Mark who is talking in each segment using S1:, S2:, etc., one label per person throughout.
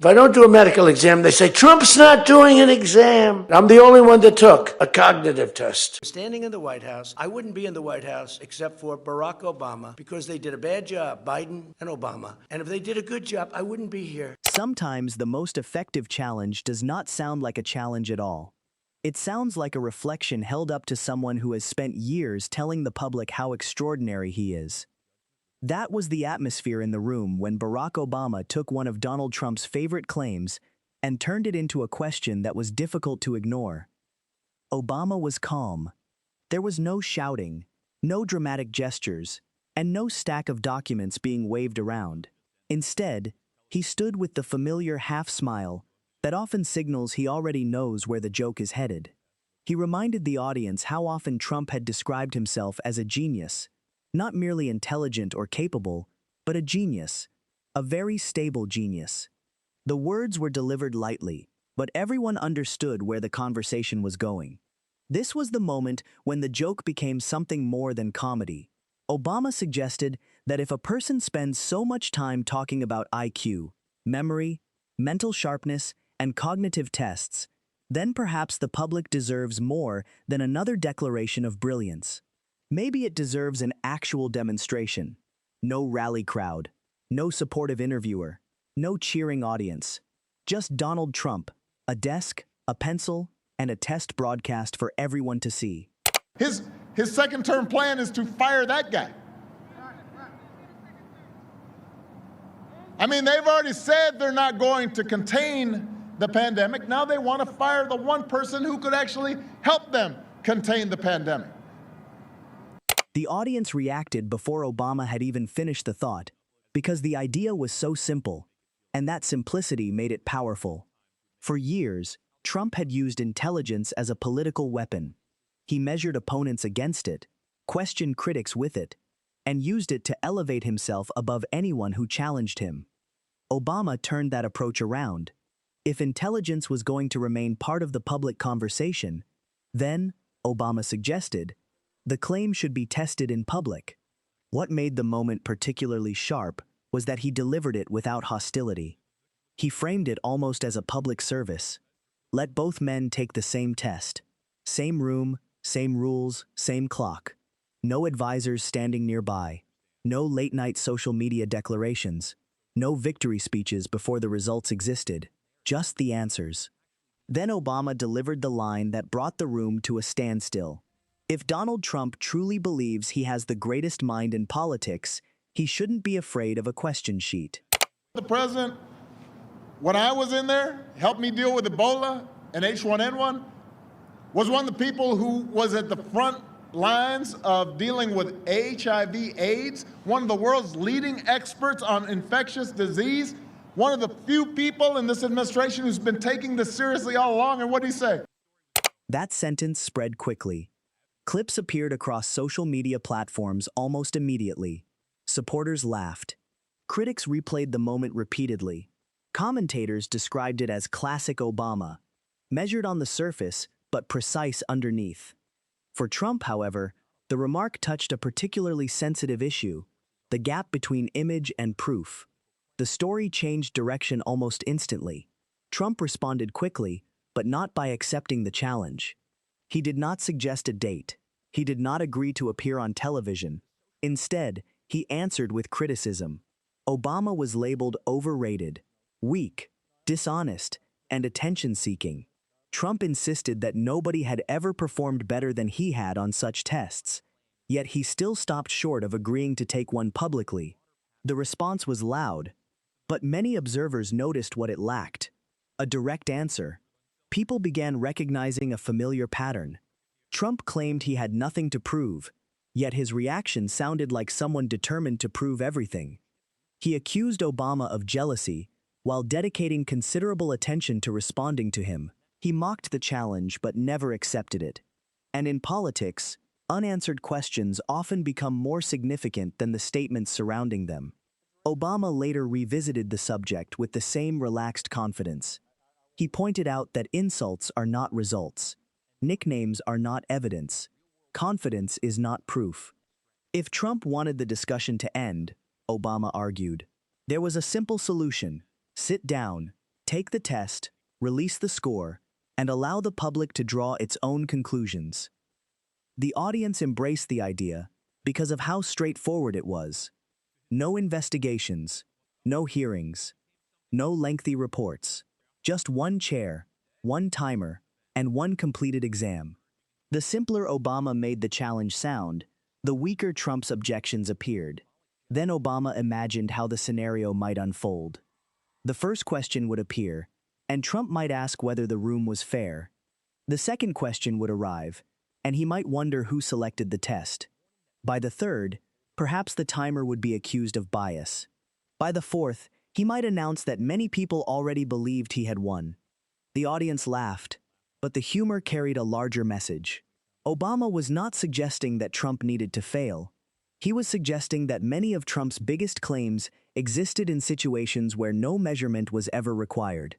S1: If I don't do a medical exam, they say, Trump's not doing an exam. I'm the only one that took a cognitive test. Standing in the White House, I wouldn't be in the White House except for Barack Obama because they did a bad job, Biden and Obama. And if they did a good job, I wouldn't be here.
S2: Sometimes the most effective challenge does not sound like a challenge at all. It sounds like a reflection held up to someone who has spent years telling the public how extraordinary he is. That was the atmosphere in the room when Barack Obama took one of Donald Trump's favorite claims and turned it into a question that was difficult to ignore. Obama was calm. There was no shouting, no dramatic gestures, and no stack of documents being waved around. Instead, he stood with the familiar half-smile that often signals he already knows where the joke is headed. He reminded the audience how often Trump had described himself as a genius, not merely intelligent or capable, but a genius, a very stable genius. The words were delivered lightly, but everyone understood where the conversation was going. This was the moment when the joke became something more than comedy. Obama suggested that if a person spends so much time talking about IQ, memory, mental sharpness, and cognitive tests, then perhaps the public deserves more than another declaration of brilliance. Maybe it deserves an actual demonstration. No rally crowd, no supportive interviewer, no cheering audience. Just Donald Trump, a desk, a pencil, and a test broadcast for everyone to see.
S3: His second-term plan is to fire that guy. I mean, they've already said they're not going to contain the pandemic. Now they want to fire the one person who could actually help them contain the pandemic.
S2: The audience reacted before Obama had even finished the thought, because the idea was so simple, and that simplicity made it powerful. For years, Trump had used intelligence as a political weapon. He measured opponents against it, questioned critics with it, and used it to elevate himself above anyone who challenged him. Obama turned that approach around. If intelligence was going to remain part of the public conversation, then, Obama suggested, the claim should be tested in public. What made the moment particularly sharp was that he delivered it without hostility. He framed it almost as a public service. Let both men take the same test. Same room, same rules, same clock. No advisors standing nearby. No late-night social media declarations. No victory speeches before the results existed. Just the answers. Then Obama delivered the line that brought the room to a standstill. If Donald Trump truly believes he has the greatest mind in politics, he shouldn't be afraid of a question sheet.
S3: The president, when I was in there, helped me deal with Ebola and H1N1, was one of the people who was at the front lines of dealing with HIV/AIDS, one of the world's leading experts on infectious disease, one of the few people in this administration who's been taking this seriously all along. And what did he say?
S2: That sentence spread quickly. Clips appeared across social media platforms almost immediately. Supporters laughed. Critics replayed the moment repeatedly. Commentators described it as classic Obama, measured on the surface but precise underneath. For Trump, however, the remark touched a particularly sensitive issue, the gap between image and proof. The story changed direction almost instantly. Trump responded quickly, but not by accepting the challenge. He did not suggest a date. He did not agree to appear on television. Instead, he answered with criticism. Obama was labeled overrated, weak, dishonest, and attention-seeking. Trump insisted that nobody had ever performed better than he had on such tests. Yet he still stopped short of agreeing to take one publicly. The response was loud, but many observers noticed what it lacked. A direct answer. People began recognizing a familiar pattern. Trump claimed he had nothing to prove, yet his reaction sounded like someone determined to prove everything. He accused Obama of jealousy, while dedicating considerable attention to responding to him. He mocked the challenge but never accepted it. And in politics, unanswered questions often become more significant than the statements surrounding them. Obama later revisited the subject with the same relaxed confidence. He pointed out that insults are not results. Nicknames are not evidence. Confidence is not proof. If Trump wanted the discussion to end, Obama argued, there was a simple solution: sit down, take the test, release the score, and allow the public to draw its own conclusions. The audience embraced the idea because of how straightforward it was. No investigations, no hearings, no lengthy reports, just one chair, one timer, and one completed exam. The simpler Obama made the challenge sound, the weaker Trump's objections appeared. Then Obama imagined how the scenario might unfold. The first question would appear, and Trump might ask whether the room was fair. The second question would arrive, and he might wonder who selected the test. By the third, perhaps the timer would be accused of bias. By the fourth, he might announce that many people already believed he had won. The audience laughed, but the humor carried a larger message. Obama was not suggesting that Trump needed to fail. He was suggesting that many of Trump's biggest claims existed in situations where no measurement was ever required.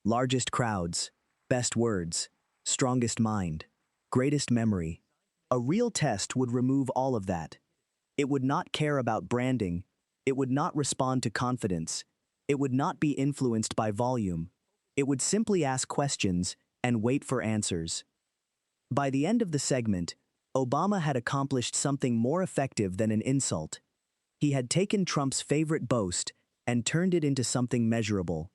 S2: Largest crowds, best words, strongest mind, greatest memory. A real test would remove all of that. It would not care about branding. It would not respond to confidence. It would not be influenced by volume. It would simply ask questions and wait for answers. By the end of the segment, Obama had accomplished something more effective than an insult. He had taken Trump's favorite boast and turned it into something measurable.